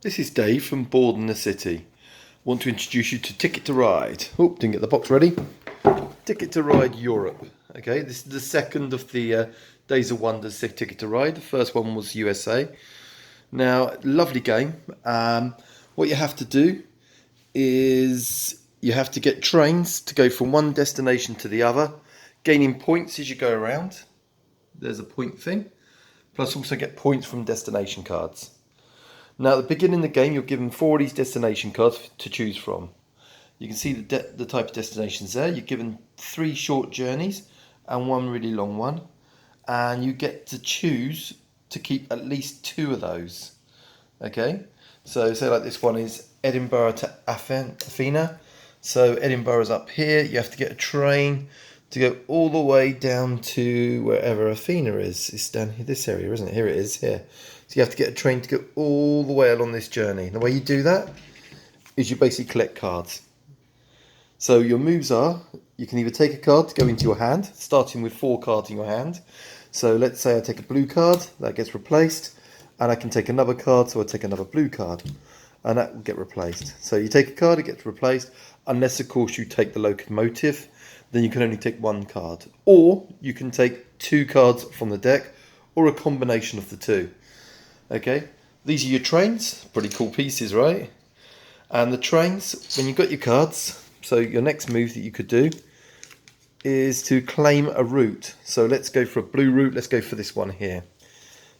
This is Dave from Board in the City. Want to introduce you to Ticket to Ride. Oh, didn't get the box ready. Ticket to Ride Europe. Okay, this is the second of the Days of Wonders Ticket to Ride. The first one was USA. Now, lovely game. What you have to do is you have to get trains to go from one destination to the other, gaining points as you go around. There's a point thing. Plus also get points from destination cards. Now at the beginning of the game, you're given 4 of these destination cards to choose from. You can see the type of destinations there. You're given 3 short journeys and 1 really long one. And you get to choose to keep at least 2 of those. Okay, so say like this one is Edinburgh to Athena. So Edinburgh is up here. You have to get a train to go all the way down to wherever Athena is. It's down here, this area, isn't it? Here it is, here. So you have to get a train to go all the way along this journey. And the way you do that is you basically collect cards. So your moves are, you can either take a card to go into your hand, starting with 4 cards in your hand. So let's say I take a blue card, that gets replaced. And I can take another card, so I take another blue card. And that will get replaced. So you take a card, it gets replaced. Unless, of course, you take the locomotive, then you can only take 1 card. Or you can take 2 cards from the deck, or a combination of the 2. Okay, these are your trains. Pretty cool pieces, right? And the trains, when you've got your cards, so your next move that you could do is to claim a route. So let's go for a blue route. Let's go for this one here.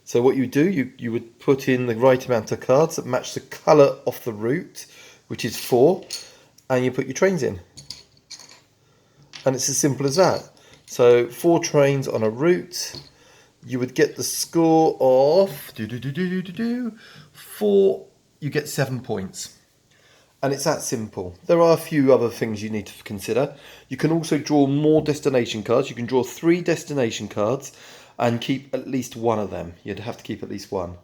So what you do, you would put in the right amount of cards that match the colour of the route, which is 4, and you put your trains in. And it's as simple as that. So 4 trains on a route. You would get the score of 4. You get 7 points, and it's that simple. There are a few other things you need to consider. You can also draw more destination cards. You can draw 3 destination cards and keep at least 1 of them. You'd have to keep at least 1.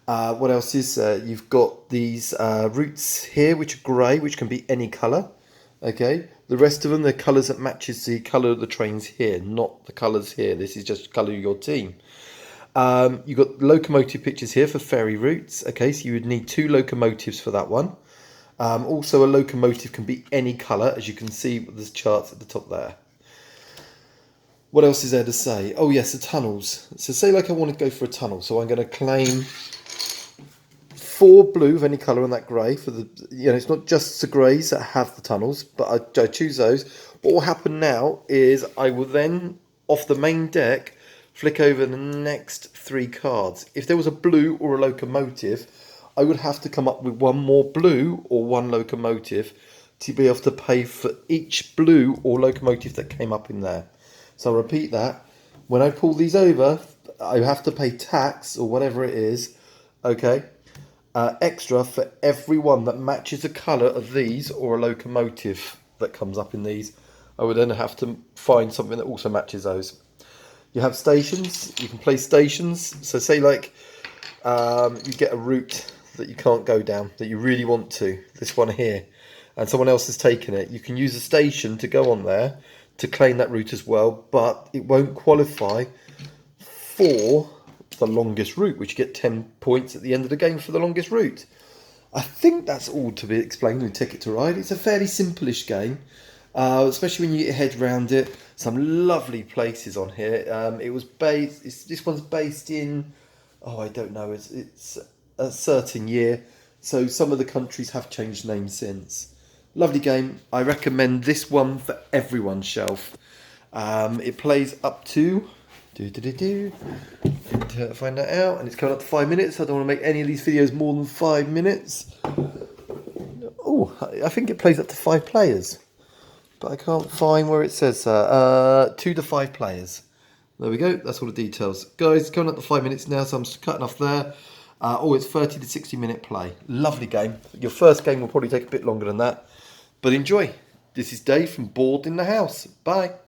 What else is you've got these routes here, which are grey, which can be any colour. Okay, the rest of them, the colours that matches the colour of the trains here, not the colours here. This is just the colour of your team. You've got locomotive pictures here for ferry routes. Okay, so you would need 2 locomotives for that one. Also, a locomotive can be any colour, as you can see with the charts at the top there. What else is there to say? Oh yes, the tunnels. So say like I want to go for a tunnel, so I'm going to claim 4 blue of any colour on that grey for the, it's not just the greys that have the tunnels, but I choose those. What will happen now is I will then, off the main deck, flick over the next 3 cards. If there was a blue or a locomotive, I would have to come up with 1 more blue or 1 locomotive to be able to pay for each blue or locomotive that came up in there. So I'll repeat that. When I pull these over, I have to pay tax or whatever it is, okay? Extra for every one that matches the colour of these or a locomotive that comes up in these. I would then have to find something that also matches those. You have stations. You can place stations. So say like you get a route that you can't go down, that you really want to, this one here, and someone else has taken it. You can use a station to go on there to claim that route as well, but it won't qualify for the longest route, which you get 10 points at the end of the game for the longest route. I think that's all to be explained in Ticket to Ride. It's a fairly simple-ish game, especially when you get your head around it. Some lovely places on here. This one's based in, I don't know, it's a certain year, so some of the countries have changed names since. Lovely game. I recommend this one for everyone's shelf. It plays up to find that out, and it's coming up to 5 minutes. I don't want to make any of these videos more than 5 minutes. Oh, I think it plays up to 5 players, but I can't find where it says 2 to 5 players. There we go. That's all the details, guys. It's coming up to 5 minutes now, so I'm just cutting off there. It's 30 to 60 minute play. Lovely game. Your first game will probably take a bit longer than that, but enjoy. This is Dave from Board in the House. Bye.